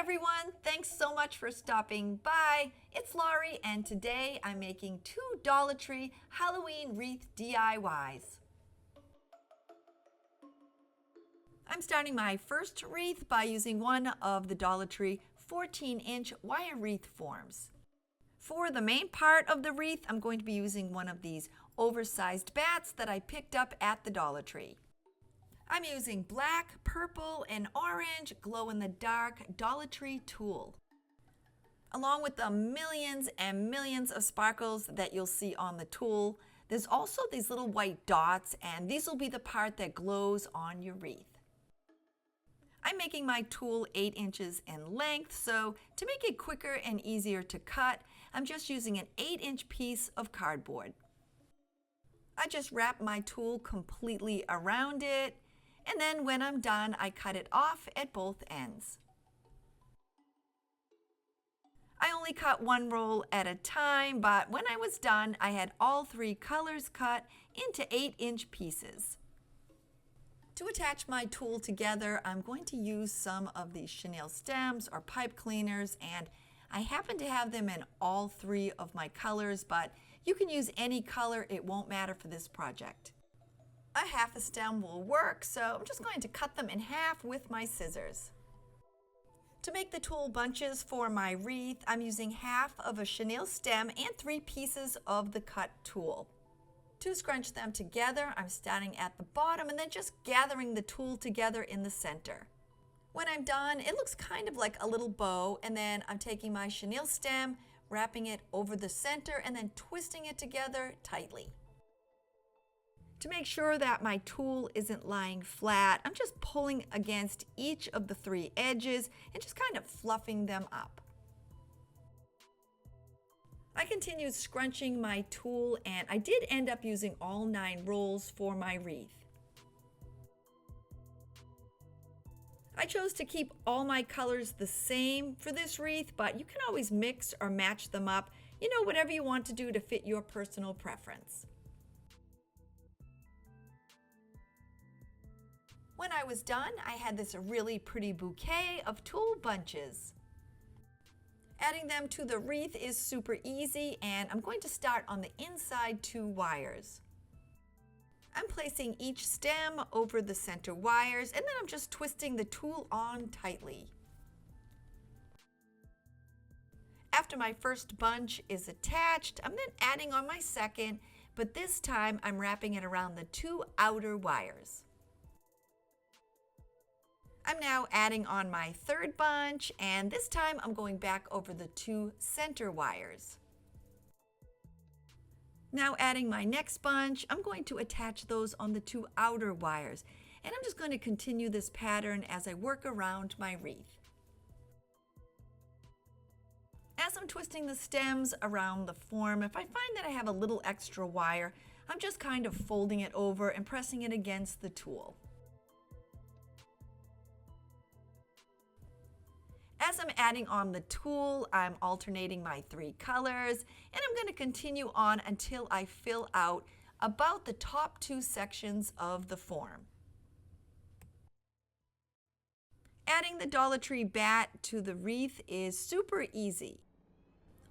everyone, thanks so much for stopping by. It's Laurie and today I'm making 2 Dollar Tree Halloween wreath DIYs. I'm starting my first wreath by using one of the Dollar Tree 14-inch wire wreath forms. For the main part of the wreath, I'm going to be using one of these oversized bats that I picked up at the Dollar Tree. I'm using black, purple, and orange glow-in-the-dark Dollar Tree tulle. Along with the millions and millions of sparkles that you'll see on the tulle, there's also these little white dots, and these will be the part that glows on your wreath. I'm making my tulle 8 inches in length, so to make it quicker and easier to cut, I'm just using an 8-inch piece of cardboard. I just wrap my tulle completely around it, and then when I'm done, I cut it off at both ends. I only cut one roll at a time, but when I was done, I had all 3 colors cut into 8-inch pieces. To attach my tulle together, I'm going to use some of these chenille stems or pipe cleaners, and I happen to have them in all 3 of my colors, but you can use any color, it won't matter for this project. A half a stem will work, so I'm just going to cut them in half with my scissors. To make the tulle bunches for my wreath, I'm using half of a chenille stem and 3 pieces of the cut tulle. To scrunch them together, I'm starting at the bottom and then just gathering the tulle together in the center. When I'm done, it looks kind of like a little bow, and then I'm taking my chenille stem, wrapping it over the center, and then twisting it together tightly. To make sure that my tulle isn't lying flat, I'm just pulling against each of the 3 edges and just kind of fluffing them up. I continued scrunching my tulle, and I did end up using all 9 rolls for my wreath. I chose to keep all my colors the same for this wreath, but you can always mix or match them up, whatever you want to do to fit your personal preference. When I was done, I had this really pretty bouquet of tulle bunches. Adding them to the wreath is super easy, and I'm going to start on the inside 2 wires. I'm placing each stem over the center wires, and then I'm just twisting the tulle on tightly. After my first bunch is attached, I'm then adding on my second, but this time I'm wrapping it around the 2 outer wires. I'm now adding on my third bunch, and this time I'm going back over the 2 center wires. Now adding my next bunch, I'm going to attach those on the 2 outer wires, and I'm just going to continue this pattern as I work around my wreath. As I'm twisting the stems around the form, if I find that I have a little extra wire, I'm just kind of folding it over and pressing it against the tulle. As I'm adding on the tulle, I'm alternating my 3 colors, and I'm going to continue on until I fill out about the top 2 sections of the form. Adding the Dollar Tree bat to the wreath is super easy.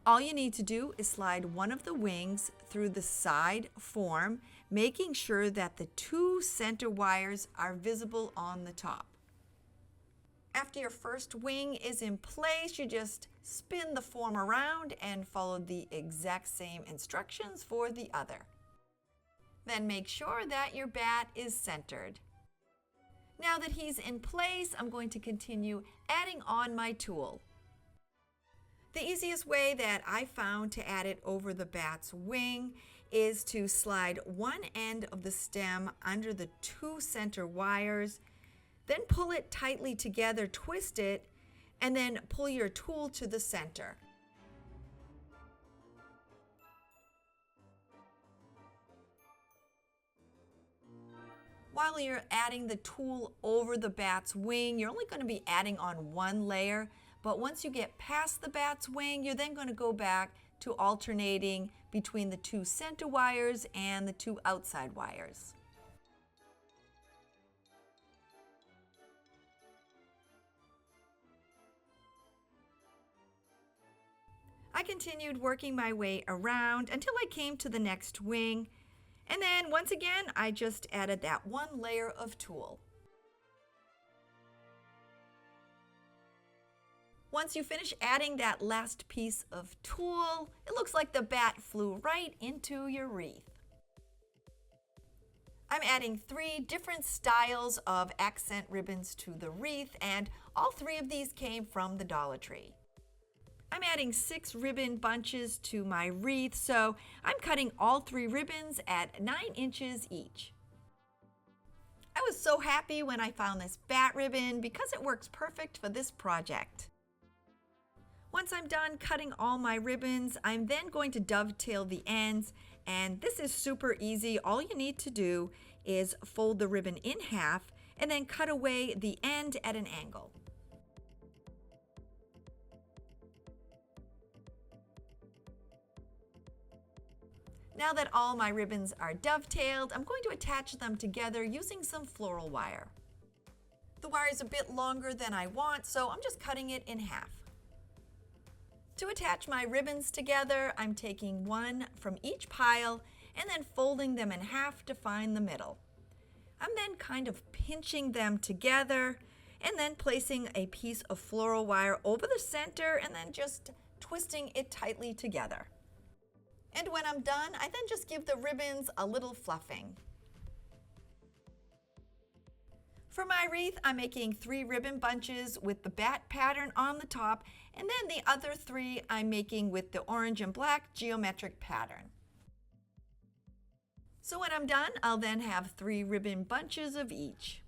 All you need to do is slide one of the wings through the side form, making sure that the 2 center wires are visible on the top. After your first wing is in place, you just spin the form around and follow the exact same instructions for the other. Then make sure that your bat is centered. Now that he's in place, I'm going to continue adding on my tulle. The easiest way that I found to add it over the bat's wing is to slide one end of the stem under the 2 center wires, then pull it tightly together, twist it, and then pull your tulle to the center. While you're adding the tulle over the bat's wing, you're only going to be adding on 1 layer, but once you get past the bat's wing, you're then going to go back to alternating between the 2 center wires and the 2 outside wires. I continued working my way around until I came to the next wing, and then once again I just added that one layer of tulle. Once you finish adding that last piece of tulle, it looks like the bat flew right into your wreath. I'm adding 3 different styles of accent ribbons to the wreath, and all 3 of these came from the Dollar Tree. I'm adding 6 ribbon bunches to my wreath, so I'm cutting all 3 ribbons at 9 inches each. I was so happy when I found this bat ribbon because it works perfect for this project. Once I'm done cutting all my ribbons, I'm then going to dovetail the ends, and this is super easy. All you need to do is fold the ribbon in half and then cut away the end at an angle. Now that all my ribbons are dovetailed, I'm going to attach them together using some floral wire. The wire is a bit longer than I want, so I'm just cutting it in half. To attach my ribbons together, I'm taking one from each pile and then folding them in half to find the middle. I'm then kind of pinching them together and then placing a piece of floral wire over the center and then just twisting it tightly together. And when I'm done, I then just give the ribbons a little fluffing. For my wreath, I'm making 3 ribbon bunches with the bat pattern on the top, and then the other 3 I'm making with the orange and black geometric pattern. So when I'm done, I'll then have 3 ribbon bunches of each.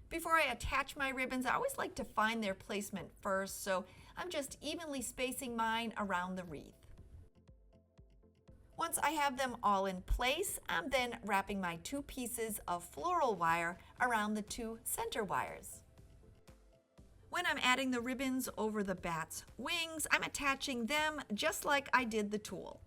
Before I attach my ribbons, I always like to find their placement first, so I'm just evenly spacing mine around the wreath. Once I have them all in place, I'm then wrapping my 2 pieces of floral wire around the 2 center wires. When I'm adding the ribbons over the bat's wings, I'm attaching them just like I did the tulle.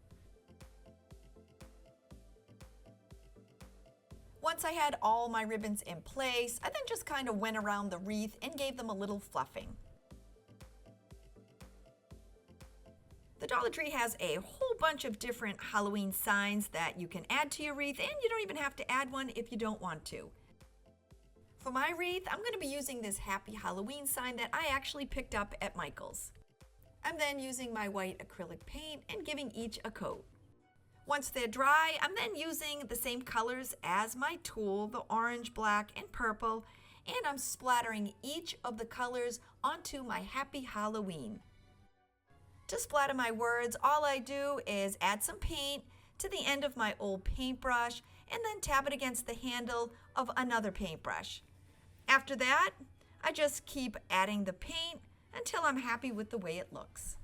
Once I had all my ribbons in place, I then just kind of went around the wreath and gave them a little fluffing. The Dollar Tree has a whole bunch of different Halloween signs that you can add to your wreath, and you don't even have to add one if you don't want to. For my wreath, I'm going to be using this Happy Halloween sign that I actually picked up at Michael's. I'm then using my white acrylic paint and giving each a coat. Once they're dry, I'm then using the same colors as my tulle, the orange, black, and purple, and I'm splattering each of the colors onto my Happy Halloween. To splatter my words, all I do is add some paint to the end of my old paintbrush and then tap it against the handle of another paintbrush. After that, I just keep adding the paint until I'm happy with the way it looks.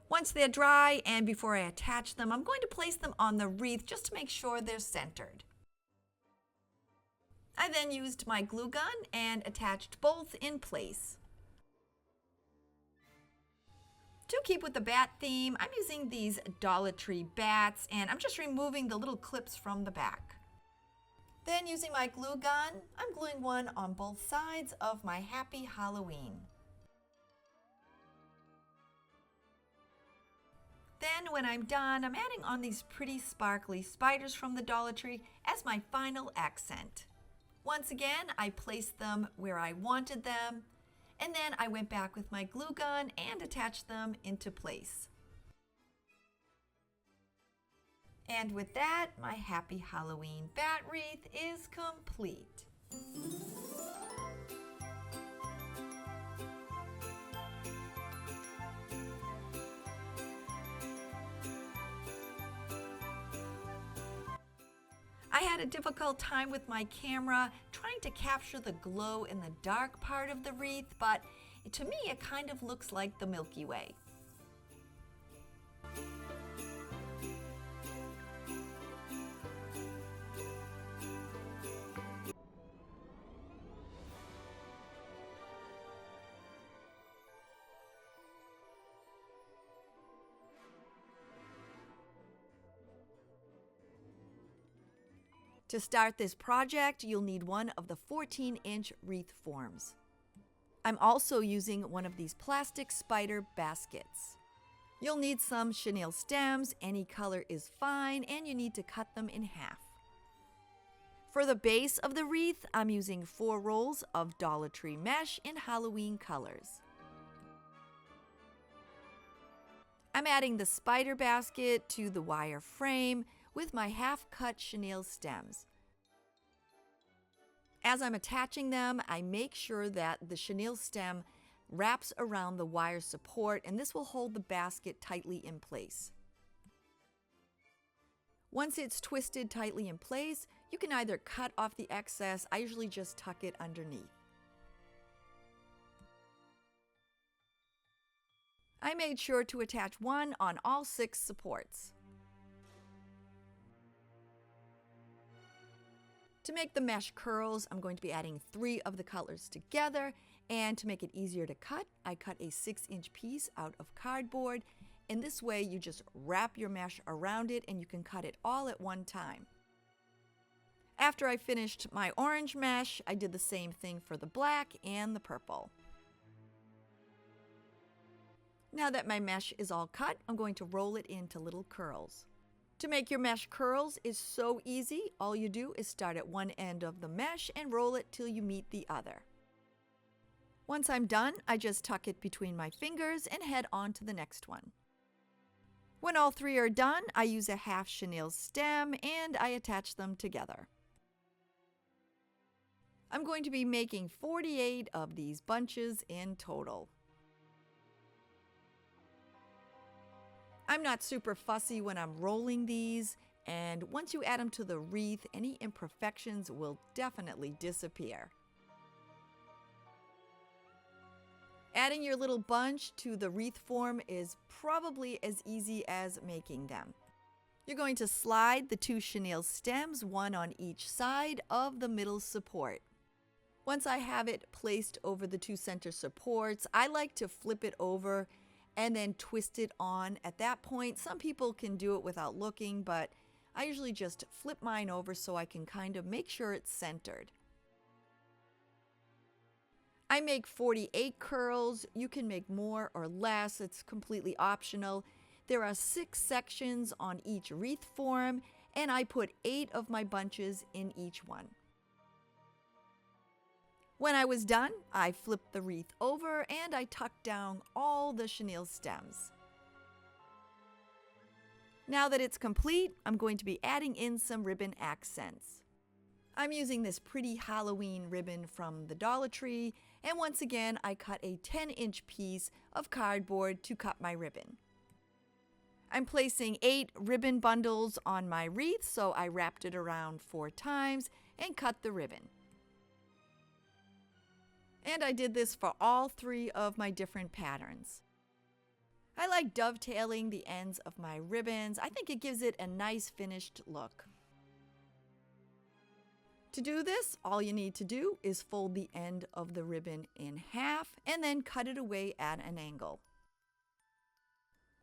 Once they're dry and before I attach them, I'm going to place them on the wreath just to make sure they're centered. I then used my glue gun and attached both in place. To keep with the bat theme, I'm using these Dollar Tree bats, and I'm just removing the little clips from the back. Then using my glue gun, I'm gluing one on both sides of my Happy Halloween. Then when I'm done, I'm adding on these pretty sparkly spiders from the Dollar Tree as my final accent. Once again, I placed them where I wanted them, and then I went back with my glue gun and attached them into place. And with that, my Happy Halloween bat wreath is complete. I had a difficult time with my camera trying to capture the glow in the dark part of the wreath, but to me it kind of looks like the Milky Way. To start this project, you'll need one of the 14-inch wreath forms. I'm also using one of these plastic spider baskets. You'll need some chenille stems, any color is fine, and you need to cut them in half. For the base of the wreath, I'm using 4 rolls of Dollar Tree mesh in Halloween colors. I'm adding the spider basket to the wire frame with my half-cut chenille stems. As I'm attaching them, I make sure that the chenille stem wraps around the wire support, and this will hold the basket tightly in place. Once it's twisted tightly in place, you can either cut off the excess. I usually just tuck it underneath. I made sure to attach one on all 6 supports. To make the mesh curls, I'm going to be adding 3 of the colors together, and to make it easier to cut, I cut a 6-inch piece out of cardboard, and this way you just wrap your mesh around it and you can cut it all at one time. After I finished my orange mesh, I did the same thing for the black and the purple. Now that my mesh is all cut, I'm going to roll it into little curls. To make your mesh curls is so easy. All you do is start at one end of the mesh and roll it till you meet the other. Once I'm done, I just tuck it between my fingers and head on to the next one. When all 3 are done, I use a half chenille stem and I attach them together. I'm going to be making 48 of these bunches in total. I'm not super fussy when I'm rolling these, and once you add them to the wreath, any imperfections will definitely disappear. Adding your little bunch to the wreath form is probably as easy as making them. You're going to slide the 2 chenille stems, one on each side of the middle support. Once I have it placed over the 2 center supports, I like to flip it over and then twist it on. At that point, some people can do it without looking, but I usually just flip mine over so I can kind of make sure it's centered. I make 48 curls. You can make more or less. It's completely optional. There are 6 sections on each wreath form, and I put 8 of my bunches in each one. When I was done, I flipped the wreath over and I tucked down all the chenille stems. Now that it's complete, I'm going to be adding in some ribbon accents. I'm using this pretty Halloween ribbon from the Dollar Tree, and once again, I cut a 10-inch piece of cardboard to cut my ribbon. I'm placing 8 ribbon bundles on my wreath, so I wrapped it around 4 times and cut the ribbon. And I did this for all 3 of my different patterns. I like dovetailing the ends of my ribbons. I think it gives it a nice finished look. To do this, all you need to do is fold the end of the ribbon in half and then cut it away at an angle.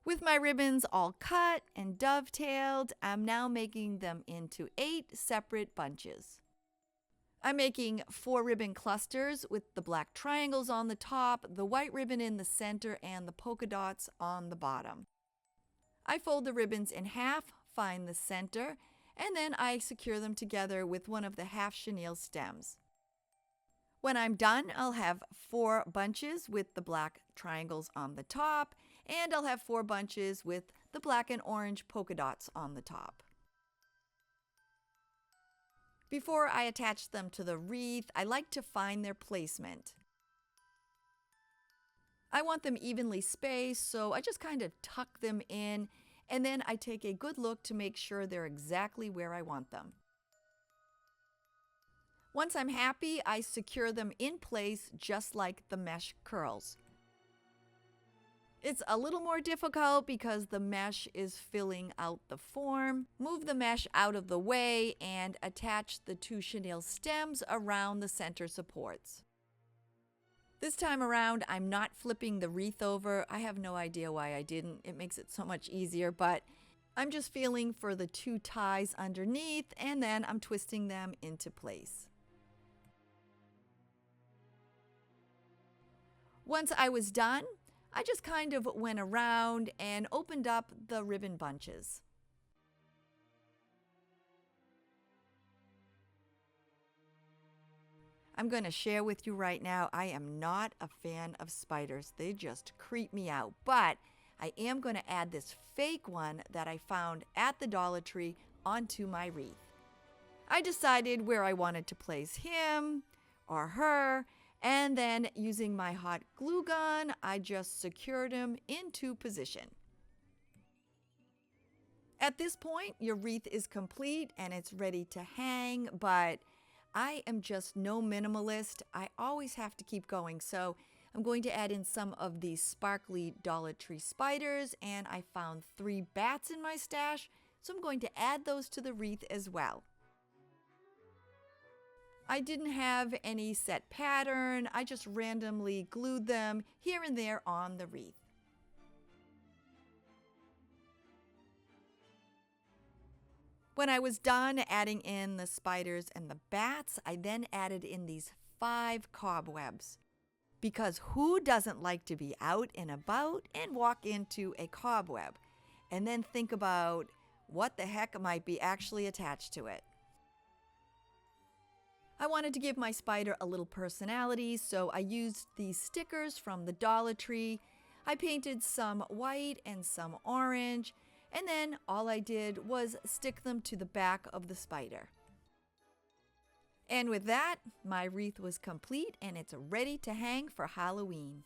With my ribbons all cut and dovetailed, I'm now making them into 8 separate bunches. I'm making 4 ribbon clusters with the black triangles on the top, the white ribbon in the center, and the polka dots on the bottom. I fold the ribbons in half, find the center, and then I secure them together with one of the half chenille stems. When I'm done, I'll have 4 bunches with the black triangles on the top, and I'll have 4 bunches with the black and orange polka dots on the top. Before I attach them to the wreath, I like to find their placement. I want them evenly spaced, so I just kind of tuck them in, and then I take a good look to make sure they're exactly where I want them. Once I'm happy, I secure them in place just like the mesh curls. It's a little more difficult because the mesh is filling out the form. Move the mesh out of the way and attach the 2 chenille stems around the center supports. This time around, I'm not flipping the wreath over. I have no idea why I didn't. It makes it so much easier, but I'm just feeling for the 2 ties underneath, and then I'm twisting them into place. Once I was done, I just kind of went around and opened up the ribbon bunches. I'm going to share with you right now, I am not a fan of spiders. They just creep me out. But I am going to add this fake one that I found at the Dollar Tree onto my wreath. I decided where I wanted to place him or her, and then using my hot glue gun, I just secured him into position. At this point, your wreath is complete and it's ready to hang, but I am just no minimalist. I always have to keep going, so I'm going to add in some of these sparkly Dollar Tree spiders, and I found 3 bats in my stash, so I'm going to add those to the wreath as well. I didn't have any set pattern. I just randomly glued them here and there on the wreath. When I was done adding in the spiders and the bats, I then added in these 5 cobwebs. Because who doesn't like to be out and about and walk into a cobweb and then think about what the heck might be actually attached to it? I wanted to give my spider a little personality, so I used these stickers from the Dollar Tree. I painted some white and some orange, and then all I did was stick them to the back of the spider. And with that, my wreath was complete and it's ready to hang for Halloween.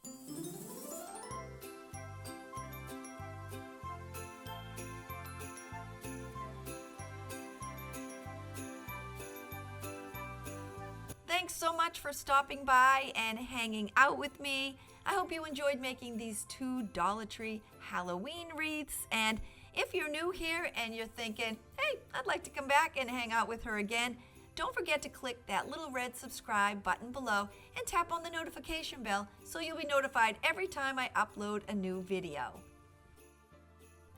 Thanks so much for stopping by and hanging out with me. I hope you enjoyed making these 2 Dollar Tree Halloween wreaths. And if you're new here and you're thinking, hey, I'd like to come back and hang out with her again, don't forget to click that little red subscribe button below and tap on the notification bell so you'll be notified every time I upload a new video.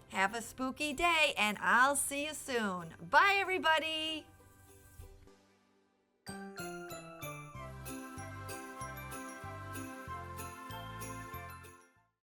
Have a spooky day and I'll see you soon. Bye everybody!